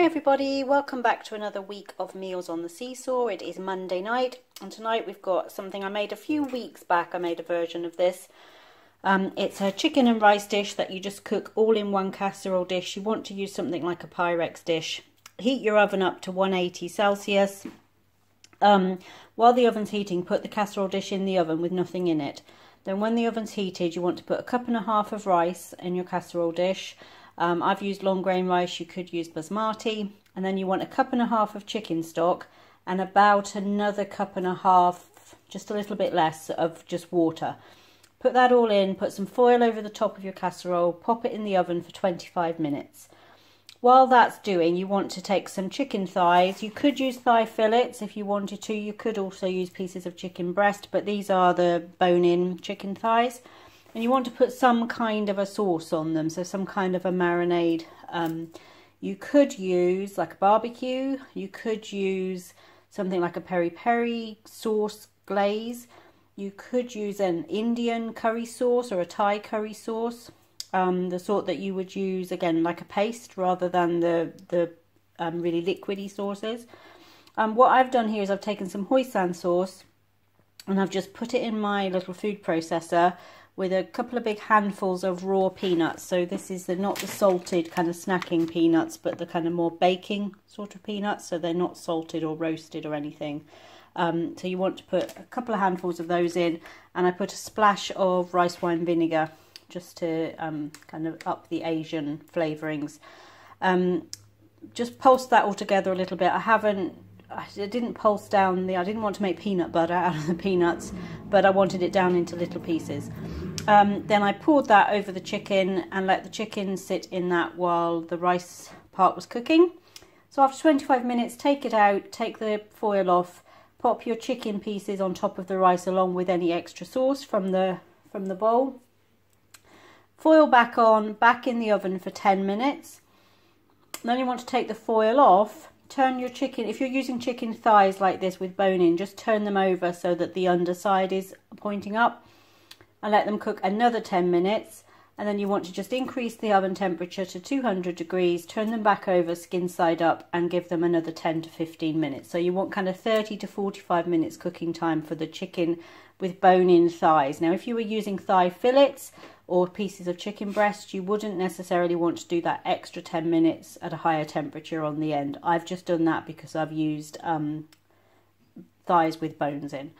everybody, welcome back to another week of Meals on the Seesaw. It is Monday night and tonight we've got something I made a few weeks back. I made a version of this. It's a chicken and rice dish that you just cook all in one casserole dish. You want to use something like a Pyrex dish. Heat your oven up to 180 Celsius. While the oven's heating, put the casserole dish in the oven with nothing in it. Then when the oven's heated, you want to put 1.5 cups of rice in your casserole dish. I've used long grain rice, you could use basmati, and then you want 1.5 cups of chicken stock and about another 1.5 cups, just a little bit less, of just water. Put that all in, put some foil over the top of your casserole, pop it in the oven for 25 minutes. While that's doing, you want to take some chicken thighs. You could use thigh fillets if you wanted to. You could also use pieces of chicken breast, but these are the bone-in chicken thighs. And you want to put some kind of a sauce on them, so some kind of a marinade. You could use like a barbecue. You could use something like a peri-peri sauce glaze. You could use an Indian curry sauce or a Thai curry sauce. The sort that you would use, again, like a paste rather than the really liquidy sauces. What I've done here is I've taken some hoisin sauce and I've just put it in my little food processor with a couple of big handfuls of raw peanuts. So this is not the salted kind of snacking peanuts, but the kind of more baking sort of peanuts. So they're not salted or roasted or anything. So you want to put a couple of handfuls of those in, and I put a splash of rice wine vinegar just to kind of up the Asian flavourings. Just pulse that all together a little bit. I didn't pulse down I didn't want to make peanut butter out of the peanuts, but I wanted it down into little pieces. Then I poured that over the chicken and let the chicken sit in that while the rice part was cooking. So after 25 minutes, take it out, take the foil off, pop your chicken pieces on top of the rice along with any extra sauce from the bowl. Foil back on, back in the oven for 10 minutes. Then you want to take the foil off. Turn your chicken, if you're using chicken thighs like this with bone in, just turn them over so that the underside is pointing up and let them cook another 10 minutes. And then you want to just increase the oven temperature to 200 degrees, turn them back over, skin side up, and give them another 10 to 15 minutes. So you want kind of 30 to 45 minutes cooking time for the chicken with bone-in thighs. Now, if you were using thigh fillets or pieces of chicken breast, you wouldn't necessarily want to do that extra 10 minutes at a higher temperature on the end. I've just done that because I've used thighs with bones in.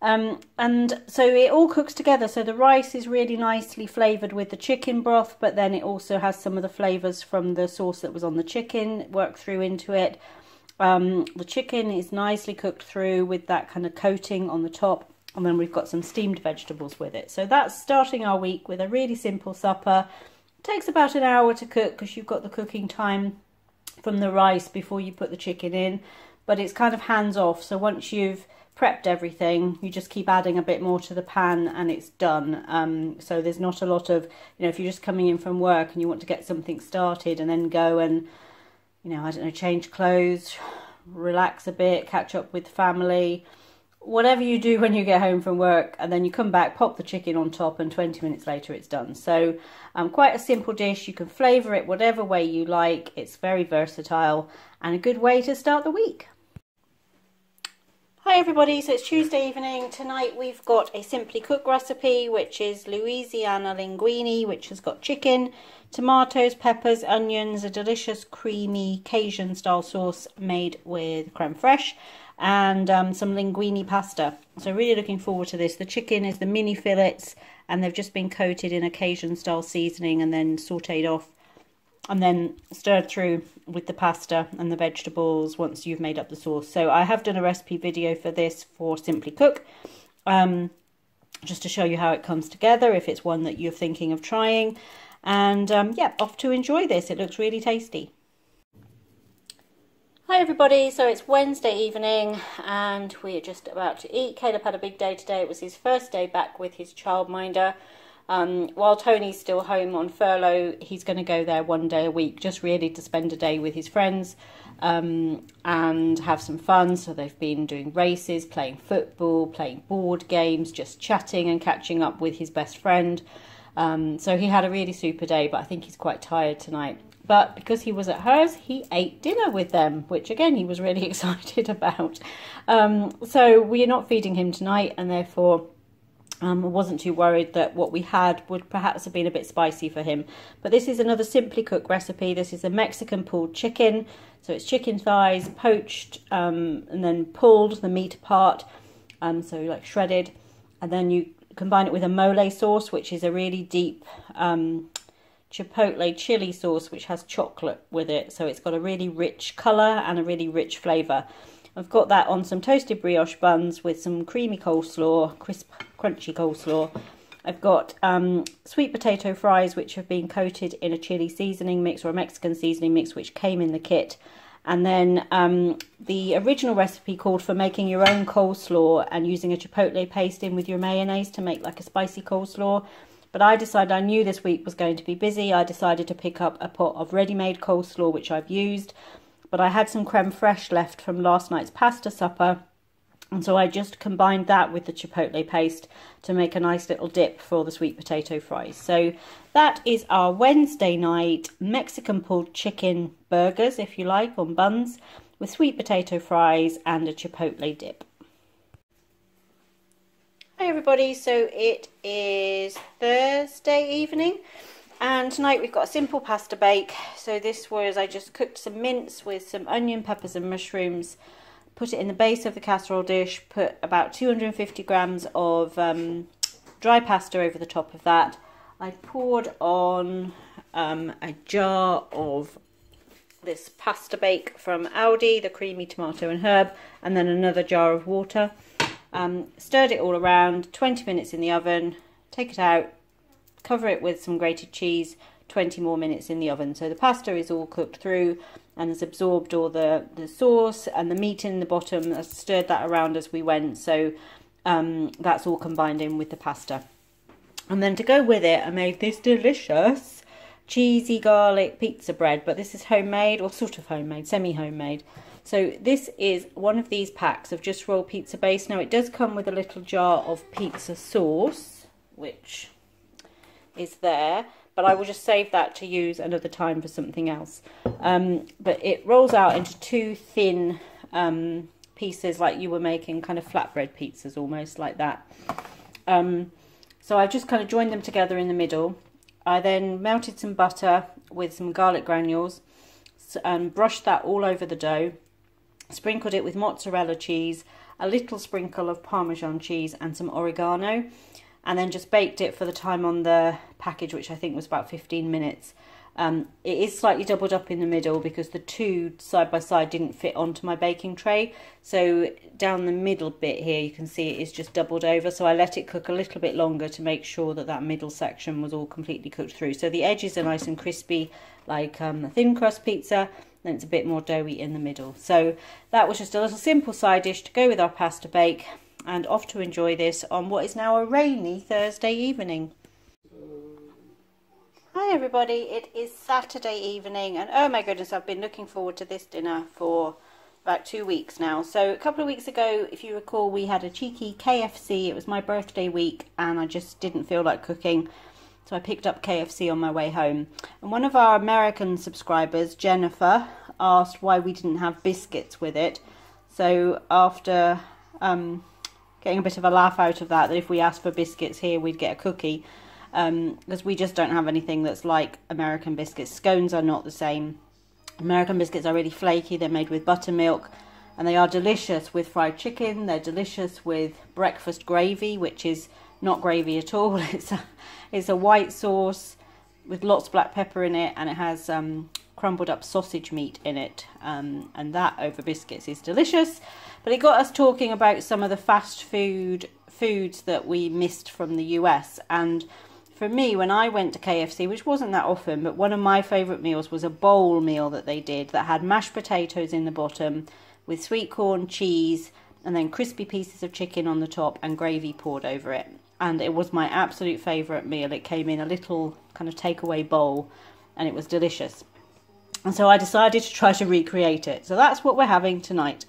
And so it all cooks together. So the rice is really nicely flavoured with the chicken broth, but then it also has some of the flavours from the sauce that was on the chicken worked through into it. The chicken is nicely cooked through with that kind of coating on the top. And then we've got some steamed vegetables with it. So that's starting our week with a really simple supper. It takes about an hour to cook because you've got the cooking time from the rice before you put the chicken in. But it's kind of hands off. So once you've prepped everything, you just keep adding a bit more to the pan and it's done. So there's not a lot of, if you're just coming in from work and you want to get something started and then go and, I don't know, change clothes, relax a bit, catch up with family, whatever you do when you get home from work, and then you come back, pop the chicken on top, and 20 minutes later it's done. So quite a simple dish. You can flavour it whatever way you like. It's very versatile and a good way to start the week. Hi everybody, so it's Tuesday evening. Tonight we've got a Simply Cook recipe, which is Louisiana Linguine, which has got chicken, tomatoes, peppers, onions, a delicious creamy Cajun style sauce made with creme fraiche, and some linguine pasta. So really looking forward to this. The chicken is the mini fillets and they've just been coated in a Cajun style seasoning and then sauteed off and then stirred through with the pasta and the vegetables once you've made up the sauce. So I have done a recipe video for this for Simply Cook, just to show you how it comes together if it's one that you're thinking of trying. And yeah, off to enjoy this. It looks really tasty. Hi everybody, so it's Wednesday evening and we're just about to eat. Caleb had a big day today. It was his first day back with his childminder. While Tony's still home on furlough, he's going to go there one day a week, just really to spend a day with his friends and have some fun. So they've been doing races, playing football, playing board games, just chatting and catching up with his best friend. So he had a really super day, but I think he's quite tired tonight. but because he was at hers, he ate dinner with them, which again he was really excited about. So we are not feeding him tonight, and therefore I wasn't too worried that what we had would perhaps have been a bit spicy for him. But this is another simply cooked recipe. This is a Mexican pulled chicken. So it's chicken thighs, poached, and then pulled the meat apart, so like shredded. And then you combine it with a mole sauce, which is a really deep chipotle chili sauce, which has chocolate with it. So it's got a really rich colour and a really rich flavour. I've got that on some toasted brioche buns with some creamy coleslaw, crisp, crunchy coleslaw. I've got sweet potato fries, which have been coated in a chili seasoning mix or a Mexican seasoning mix, which came in the kit. And then the original recipe called for making your own coleslaw and using a chipotle paste in with your mayonnaise to make like a spicy coleslaw. But I decided, I knew this week was going to be busy. I decided to pick up a pot of ready-made coleslaw, which I've used. But I had some creme fraiche left from last night's pasta supper, and so I just combined that with the chipotle paste to make a nice little dip for the sweet potato fries. So that is our Wednesday night Mexican pulled chicken burgers, if you like, on buns, with sweet potato fries and a chipotle dip. Hi everybody, so it is Thursday evening. And tonight we've got a simple pasta bake. So this was, I just cooked some mince with some onion, peppers and mushrooms, put it in the base of the casserole dish, put about 250 grams of dry pasta over the top of that. I poured on a jar of this pasta bake from Aldi, the creamy tomato and herb, and then another jar of water. Stirred it all around, 20 minutes in the oven, take it out, cover it with some grated cheese, 20 more minutes in the oven. So the pasta is all cooked through and has absorbed all the sauce and the meat in the bottom. I stirred that around as we went, so that's all combined in with the pasta. And then to go with it, I made this delicious cheesy garlic pizza bread, but this is homemade, or sort of homemade, semi-homemade. So this is one of these packs of just raw pizza base. Now it does come with a little jar of pizza sauce, which is there, but I will just save that to use another time for something else. But it rolls out into two thin pieces, like you were making kind of flatbread pizzas, almost like that. So I just kind of joined them together in the middle. I then melted some butter with some garlic granules and brushed that all over the dough, sprinkled it with mozzarella cheese, a little sprinkle of Parmesan cheese and some oregano, and then just baked it for the time on the package, which I think was about 15 minutes. It is slightly doubled up in the middle because the two side by side didn't fit onto my baking tray. So down the middle bit here, you can see it is just doubled over. So I let it cook a little bit longer to make sure that that middle section was all completely cooked through. So the edges are nice and crispy, like a thin crust pizza. Then it's a bit more doughy in the middle. So that was just a little simple side dish to go with our pasta bake, and off to enjoy this on what is now a rainy Thursday evening. Hi everybody, it is Saturday evening, and oh my goodness, I've been looking forward to this dinner for about 2 weeks now. So a couple of weeks ago, if you recall, we had a cheeky KFC. It was my birthday week and I just didn't feel like cooking, so I picked up KFC on my way home. And one of our American subscribers, Jennifer, asked why we didn't have biscuits with it. So after getting a bit of a laugh out of that if we asked for biscuits here, we'd get a cookie. Because we just don't have anything that's like American biscuits. Scones are not the same. American biscuits are really flaky. They're made with buttermilk, and they are delicious with fried chicken. They're delicious with breakfast gravy, which is not gravy at all. It's a white sauce with lots of black pepper in it, and it has crumbled up sausage meat in it, and that over biscuits is delicious. But it got us talking about some of the fast foods that we missed from the US. And for me, when I went to KFC, which wasn't that often, but one of my favourite meals was a bowl meal that they did that had mashed potatoes in the bottom with sweet corn, cheese, and then crispy pieces of chicken on the top and gravy poured over it. And it was my absolute favourite meal. It came in a little kind of takeaway bowl and it was delicious. And so I decided to try to recreate it. So that's what we're having tonight.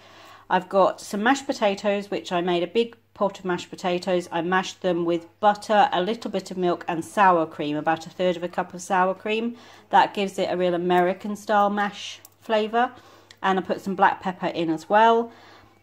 I've got some mashed potatoes, which I made a big pot of mashed potatoes. I mashed them with butter, a little bit of milk and sour cream, about 1/3 of a cup of sour cream. That gives it a real American style mash flavour. And I put some black pepper in as well.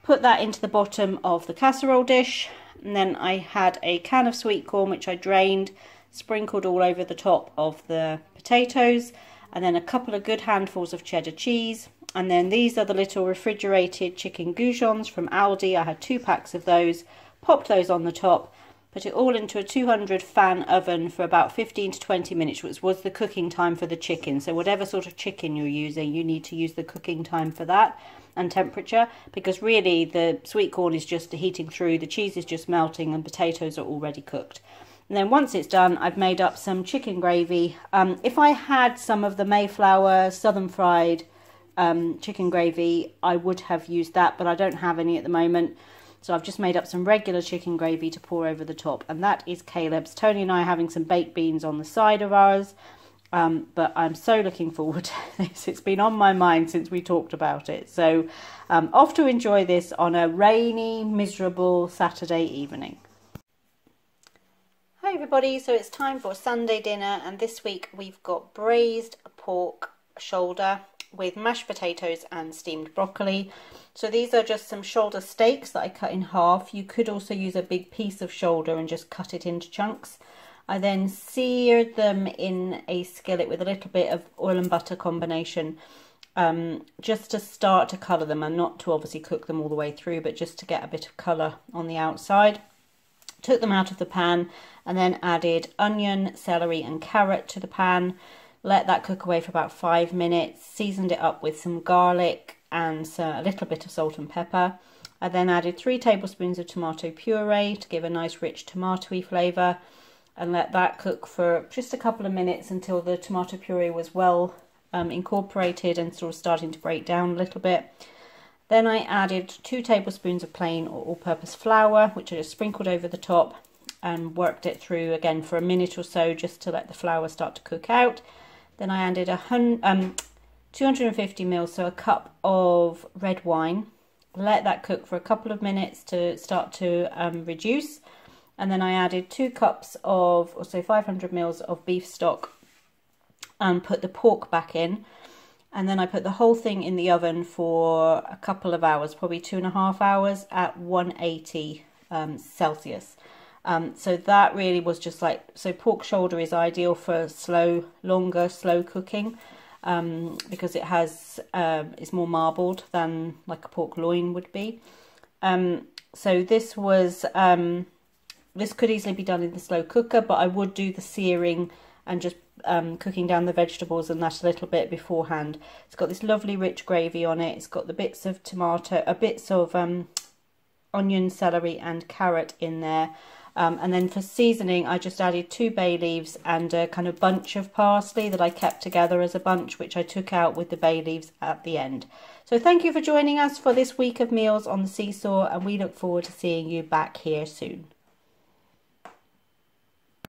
Put that into the bottom of the casserole dish. And then I had a can of sweet corn which I drained, sprinkled all over the top of the potatoes. And then a couple of good handfuls of cheddar cheese. And then these are the little refrigerated chicken goujons from Aldi. I had 2 packs of those, popped those on the top, put it all into a 200 fan oven for about 15 to 20 minutes, which was the cooking time for the chicken. So whatever sort of chicken you're using, you need to use the cooking time for that and temperature, because really the sweet corn is just heating through, the cheese is just melting and potatoes are already cooked. And then once it's done, I've made up some chicken gravy. If I had some of the Mayflower Southern Fried chicken gravy, I would have used that, but I don't have any at the moment. So I've just made up some regular chicken gravy to pour over the top, and that is Caleb's. Tony and I are having some baked beans on the side of ours, but I'm so looking forward to this. It's been on my mind since we talked about it. So off to enjoy this on a rainy, miserable Saturday evening. Hi everybody, so it's time for Sunday dinner, and this week we've got braised pork shoulder with mashed potatoes and steamed broccoli. So these are just some shoulder steaks that I cut in half. You could also use a big piece of shoulder and just cut it into chunks. I then seared them in a skillet with a little bit of oil and butter combination, just to start to colour them, and not to obviously cook them all the way through, but just to get a bit of colour on the outside. Took them out of the pan and then added onion, celery and carrot to the pan. Let that cook away for about 5 minutes, seasoned it up with some garlic and a little bit of salt and pepper. I then added 3 tablespoons of tomato puree to give a nice rich tomatoey flavour, and let that cook for just a couple of minutes until the tomato puree was well incorporated and sort of starting to break down a little bit. Then I added 2 tablespoons of plain or all-purpose flour, which I just sprinkled over the top, and worked it through again for a minute or so just to let the flour start to cook out. Then I added 250 ml, so a cup of red wine. Let that cook for a couple of minutes to start to reduce. And then I added 2 cups of, or so 500 ml of beef stock, and put the pork back in. And then I put the whole thing in the oven for a couple of hours, probably 2.5 hours at 180 Celsius. So that really was just like, so pork shoulder is ideal for longer slow cooking, because it has, it's more marbled than like a pork loin would be. So this was, this could easily be done in the slow cooker, but I would do the searing and just cooking down the vegetables and that a little bit beforehand. It's got this lovely rich gravy on it. It's got the bits of tomato, bits of onion, celery and carrot in there. And then for seasoning, I just added 2 bay leaves and a kind of bunch of parsley that I kept together as a bunch, which I took out with the bay leaves at the end. So thank you for joining us for this week of meals on the SeeSaw, and we look forward to seeing you back here soon.